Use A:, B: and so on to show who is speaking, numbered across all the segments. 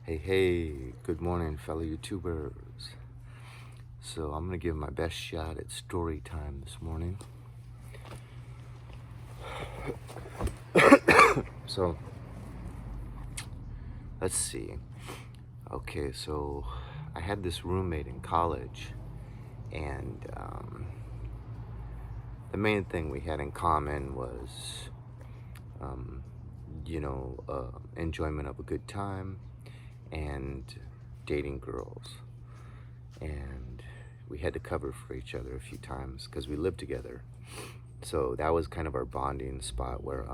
A: Hey, good morning, fellow YouTubers. So, I'm gonna give my best shot at story time this morning. So, let's see. Okay, so I had this roommate in college, and the main thing we had in common was, um, enjoyment of a good time and dating girls. And we had to cover for each other a few times because we lived together. So that was kind of our bonding spot where,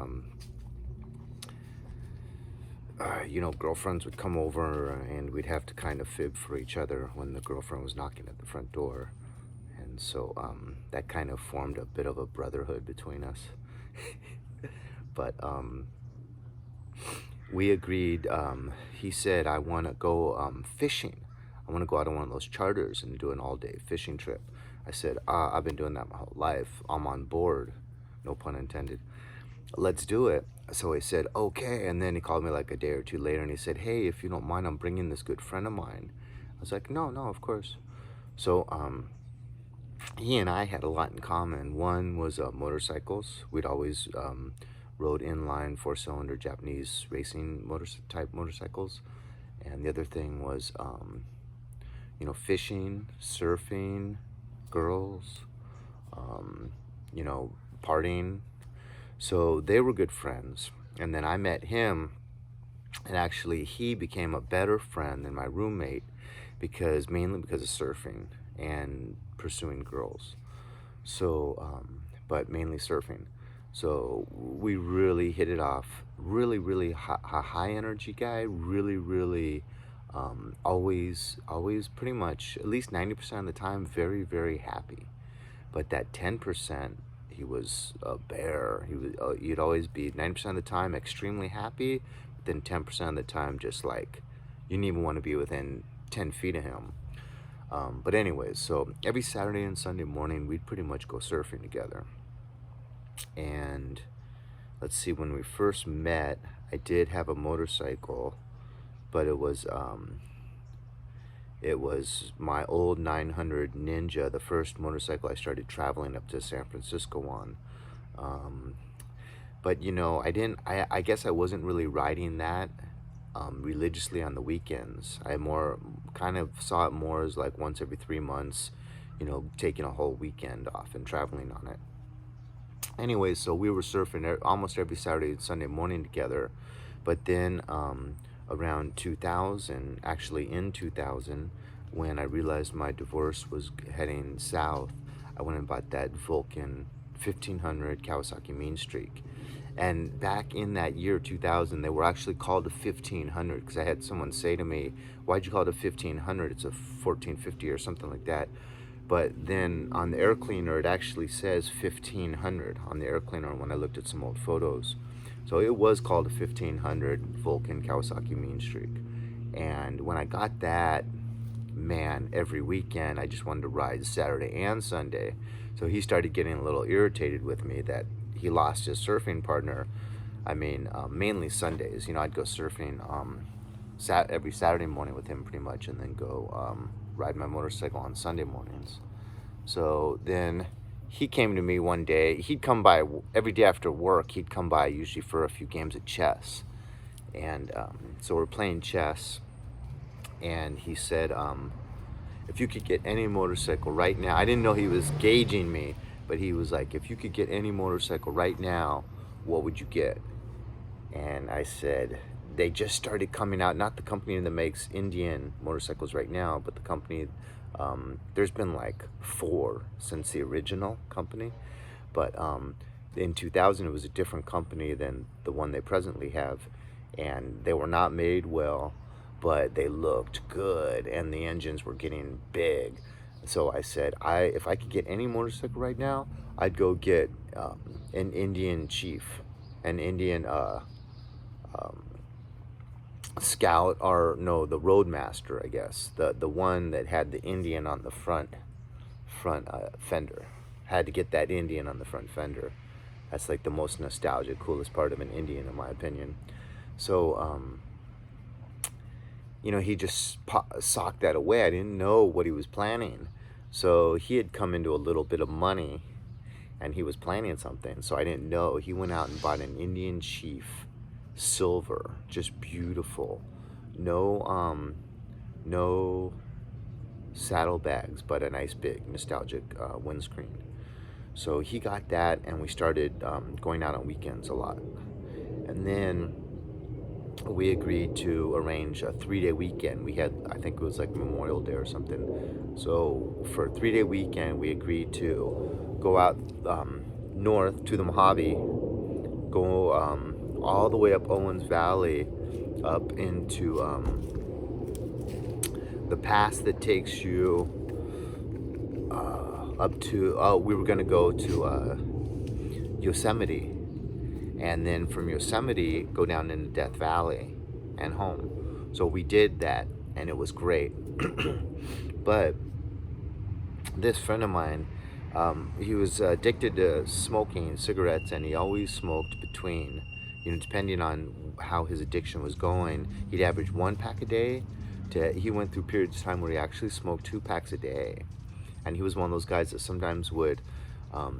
A: girlfriends would come over and we'd have to kind of fib for each other when the girlfriend was knocking at the front door. And so that kind of formed a bit of a brotherhood between us. But we agreed, he said, I want to go fishing. I want to go out on one of those charters and do an all-day fishing trip. I said, I've been doing that my whole life. I'm on board, no pun intended. Let's do it. So he said, okay. And then he called me like a day or two later and he said, hey, if you don't mind, I'm bringing this good friend of mine. I was like, no, of course. So he and I had a lot in common. One was motorcycles. We'd always rode inline 4-cylinder Japanese racing type motorcycles. And the other thing was, fishing, surfing, girls, partying. So they were good friends. And then I met him, and actually he became a better friend than my roommate mainly because of surfing and pursuing girls. So, but mainly surfing. So we really hit it off. Really high energy guy. Really, always pretty much at least 90% of the time very happy. But that 10%, he was a bear. You'd always be 90% of the time extremely happy, but then 10% of the time just like you didn't even want to be within 10 feet of him. But anyways, so every Saturday and Sunday morning we'd pretty much go surfing together. And let's see, when we first met, I did have a motorcycle, but it was my old 900 Ninja, the first motorcycle I started traveling up to San Francisco on. But I guess I wasn't really riding that religiously on the weekends. I more kind of saw it more as like once every 3 months, taking a whole weekend off and traveling on it. Anyways, so we were surfing almost every Saturday and Sunday morning together. But then around 2000, actually in 2000, when I realized my divorce was heading south, I went and bought that Vulcan 1500 Kawasaki Mean Streak. And back in that year 2000, they were actually called a 1500 because I had someone say to me, why'd you call it a 1500? It's a 1450 or something like that. But then on the air cleaner, it actually says 1500 on the air cleaner when I looked at some old photos. So it was called a 1500 Vulcan Kawasaki Mean Streak. And when I got that, man, every weekend I just wanted to ride Saturday and Sunday. So he started getting a little irritated with me that he lost his surfing partner. I mean, mainly Sundays. I'd go surfing every Saturday morning with him pretty much, and then go ride my motorcycle on Sunday mornings. So then he came to me one day. He'd come by every day after work. He'd come by usually for a few games of chess. And so we're playing chess. And he said, if you could get any motorcycle right now, I didn't know he was gauging me, but he was like, if you could get any motorcycle right now, what would you get? And I said, they just started coming out, not the company that makes Indian motorcycles right now, but the company, there's been like 4 since the original company. But in 2000, it was a different company than the one they presently have. And they were not made well, but they looked good, and the engines were getting big. So I said, if I could get any motorcycle right now, I'd go get an Indian Chief, an Indian Scout, or no, the Roadmaster, I guess, the one that had the Indian on the front fender. Had to get that Indian on the front fender. That's like the most nostalgic, coolest part of an Indian, in my opinion. So he just socked that away. I didn't know what he was planning. So he had come into a little bit of money and he was planning something. So I didn't know. He went out and bought an Indian Chief silver, just beautiful. No, no saddlebags, but a nice big nostalgic windscreen. So he got that, and we started going out on weekends a lot. And then we agreed to arrange a 3-day weekend. We had, I think it was like Memorial Day or something. So for a 3-day weekend, we agreed to go out north to the Mojave, go all the way up Owens Valley, up into the pass that takes you up to, we were going to go to Yosemite, and then from Yosemite go down into Death Valley and home. So we did that, and it was great. But this friend of mine, he was addicted to smoking cigarettes, and he always smoked between, depending on how his addiction was going, he'd average 1 pack a day. He went through periods of time where he actually smoked 2 packs a day. And he was one of those guys that sometimes would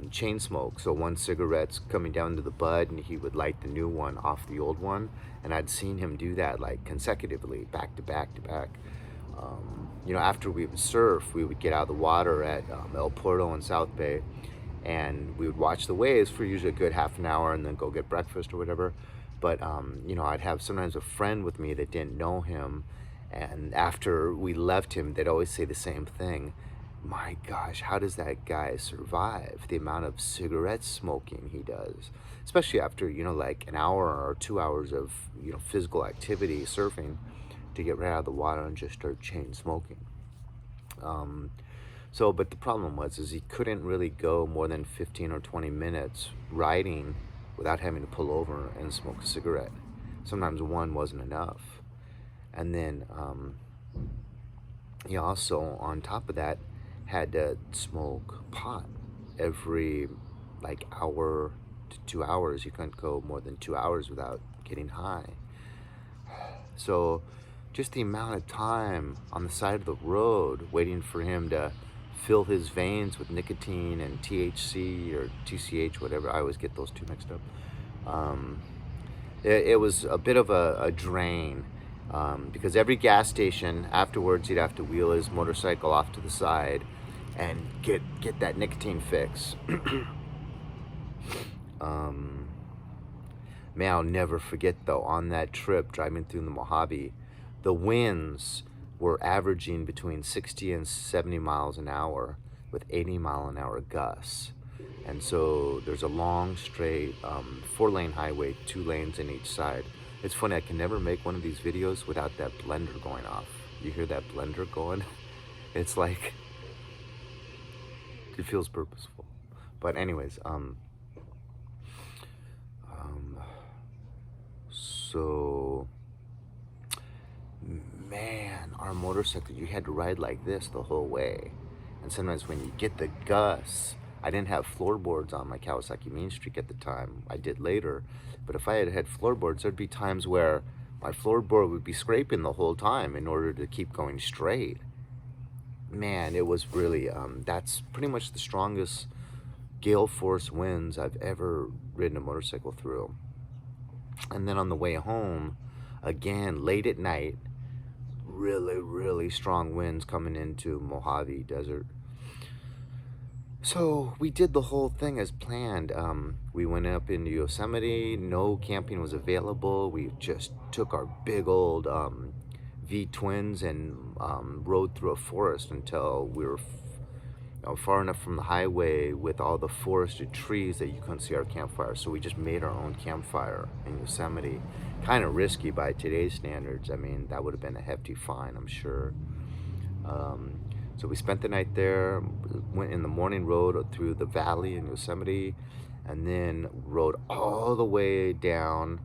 A: chain smoke. So one cigarette's coming down to the bud, and he would light the new one off the old one. And I'd seen him do that like consecutively, back to back to back. After we would surf, we would get out of the water at El Porto in South Bay, and we would watch the waves for usually a good half an hour, and then go get breakfast or whatever. But I'd have sometimes a friend with me that didn't know him, and after we left him, they'd always say the same thing. My gosh, how does that guy survive the amount of cigarette smoking he does? Especially after, like an hour or 2 hours of, physical activity, surfing, to get right out of the water and just start chain smoking. But the problem is he couldn't really go more than 15 or 20 minutes riding without having to pull over and smoke a cigarette. Sometimes one wasn't enough. And then he also, on top of that, had to smoke pot every like hour to 2 hours. You couldn't go more than 2 hours without getting high. So just the amount of time on the side of the road waiting for him to fill his veins with nicotine and THC or TCH, whatever. I always get those two mixed up. It was a bit of a drain, because every gas station afterwards he'd have to wheel his motorcycle off to the side and get that nicotine fix. Man, I'll never forget though, on that trip driving through the Mojave, the winds were averaging between 60 and 70 miles an hour with 80-mile-an-hour gusts. And so there's a long straight 4-lane highway, 2 lanes in each side. It's funny, I can never make one of these videos without that blender going off. You hear that blender going? It's like, it feels purposeful. But anyways, so man, our motorcycle, you had to ride like this the whole way. And sometimes when you get the gusts, I didn't have floorboards on my Kawasaki Mean Streak at the time. I did later. But if I had had floorboards, there'd be times where my floorboard would be scraping the whole time in order to keep going straight. Man, it was really, that's pretty much the strongest gale force winds I've ever ridden a motorcycle through. And then on the way home, again, late at night, really, really strong winds coming into Mojave Desert. So we did the whole thing as planned. We went up into Yosemite. No camping was available. We just took our big old V-twins and rode through a forest until we were far enough from the highway with all the forested trees that you couldn't see our campfire. So we just made our own campfire in Yosemite. Kind of risky by today's standards. I mean, that would have been a hefty fine, I'm sure. So we spent the night there, went in the morning, rode through the valley in Yosemite, and then rode all the way down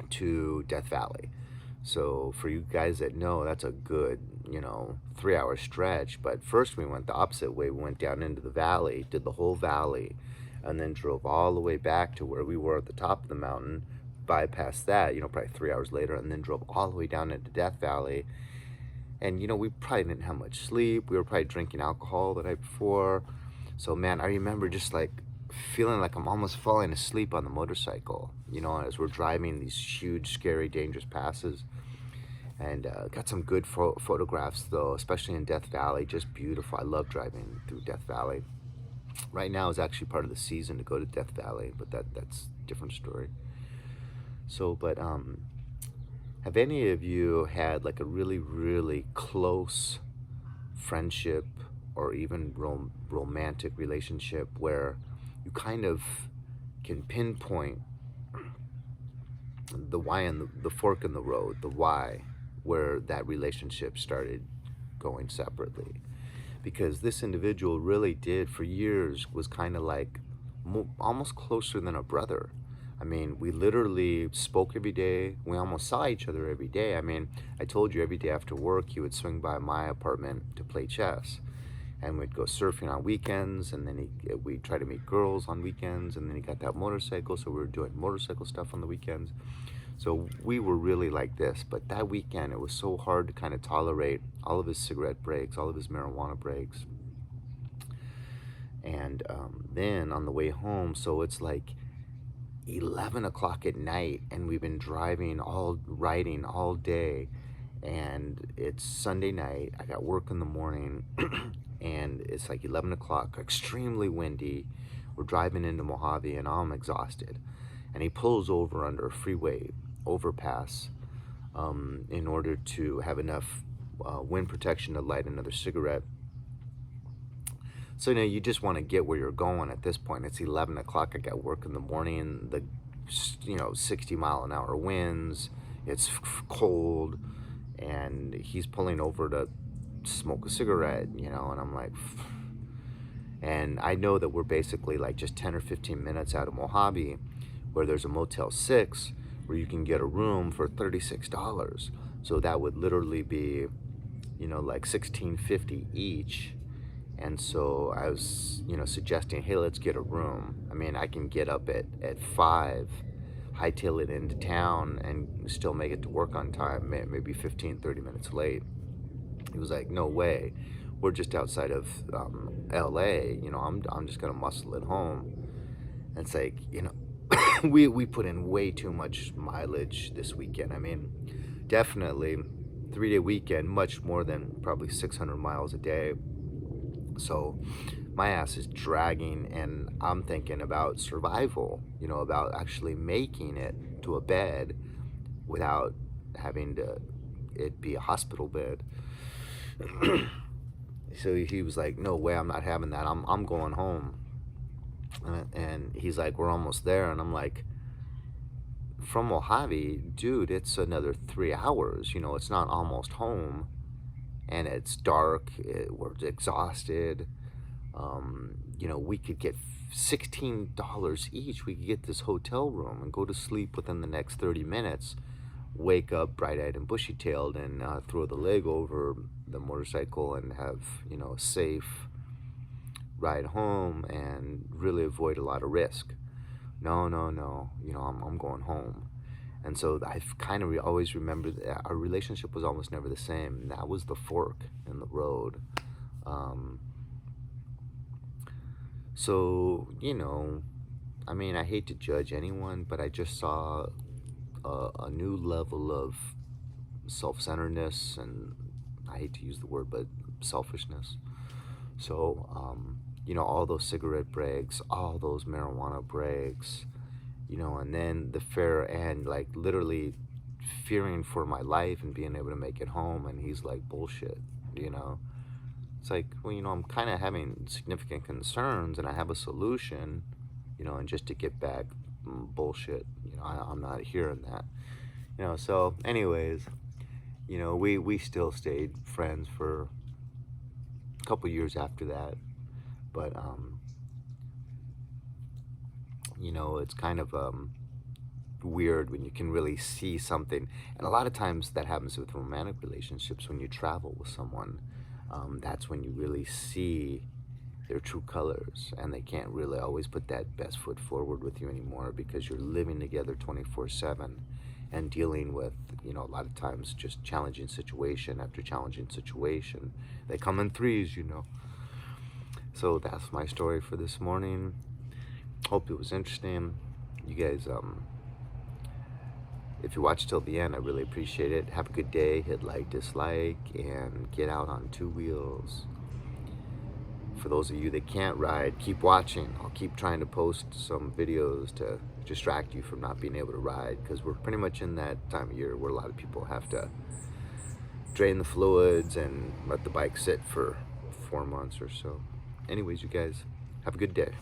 A: to Death Valley. So for you guys that know, that's a good, 3-hour stretch. But first we went the opposite way. We went down into the valley, did the whole valley, and then drove all the way back to where we were at the top of the mountain, bypassed that, probably 3 hours later, and then drove all the way down into Death Valley. And, we probably didn't have much sleep. We were probably drinking alcohol the night before. So, man, I remember just like feeling like I'm almost falling asleep on the motorcycle, as we're driving these huge, scary, dangerous passes. And got some good photographs, though, especially in Death Valley. Just beautiful. I love driving through Death Valley. Right now is actually part of the season to go to Death Valley, but that's a different story. So, but have any of you had like a really, really close friendship or even romantic relationship where you kind of can pinpoint the why and the fork in the road, the why, where that relationship started going separately? Because this individual really did, for years, was kind of like almost closer than a brother. I mean, we literally spoke every day. We almost saw each other every day. I mean, I told you every day after work, he would swing by my apartment to play chess. And we'd go surfing on weekends, and then we'd try to meet girls on weekends, and then he got that motorcycle, so we were doing motorcycle stuff on the weekends. So we were really like this, but that weekend it was so hard to kind of tolerate all of his cigarette breaks, all of his marijuana breaks. And then on the way home, so it's like 11 o'clock at night, and we've been riding all day, and it's Sunday night. I got work in the morning, and it's like 11 o'clock, extremely windy. We're driving into Mojave, and I'm exhausted. And he pulls over under a freeway overpass in order to have enough wind protection to light another cigarette. So, you just want to get where you're going at this point. It's 11 o'clock. I got work in the morning. The, 60-mile-an-hour winds. It's cold. And he's pulling over to smoke a cigarette, and I'm like, and I know that we're basically like just 10 or 15 minutes out of Mojave, where there's a Motel 6 where you can get a room for $36. So that would literally be, like $16.50 each. And so I was, suggesting, hey, let's get a room. I mean, I can get up at 5, hightail it into town, and still make it to work on time, maybe 15, 30 minutes late. He was like, no way. We're just outside of LA. I'm just going to muscle it home. And it's like, we put in way too much mileage this weekend. I mean, definitely 3-day weekend, much more than probably 600 miles a day. So my ass is dragging, and I'm thinking about survival, about actually making it to a bed without having it be a hospital bed. So he was like, no way, I'm not having that. I'm going home. And he's like, we're almost there. And I'm like, from Mojave, dude, it's another 3 hours. It's not almost home. And it's dark. We're exhausted. We could get $16 each. We could get this hotel room and go to sleep within the next 30 minutes. Wake up bright-eyed and bushy-tailed, and throw the leg over the motorcycle and have, a safe ride home and really avoid a lot of risk. No. I'm going home. And so I've kind of always remembered that our relationship was almost never the same. And that was the fork in the road. So, I mean, I hate to judge anyone, but I just saw a new level of self-centeredness, and I hate to use the word, but selfishness. So, all those cigarette breaks, all those marijuana breaks, and then the fair end, like literally fearing for my life and being able to make it home. And he's like, bullshit. It's like, well, I'm kind of having significant concerns, and I have a solution, and just to get back, bullshit. I'm not hearing that. So anyways, we still stayed friends for a couple years after that. But it's kind of weird when you can really see something. And a lot of times that happens with romantic relationships. When you travel with someone, that's when you really see their true colors, and they can't really always put that best foot forward with you anymore because you're living together 24/7 and dealing with, a lot of times just challenging situation after challenging situation. They come in threes. So that's my story for this morning. Hope it was interesting. You guys, if you watch till the end, I really appreciate it. Have a good day. Hit like, dislike, and get out on two wheels. For those of you that can't ride, keep watching. I'll keep trying to post some videos to distract you from not being able to ride, because we're pretty much in that time of year where a lot of people have to drain the fluids and let the bike sit for 4 months or so. Anyways, you guys, have a good day.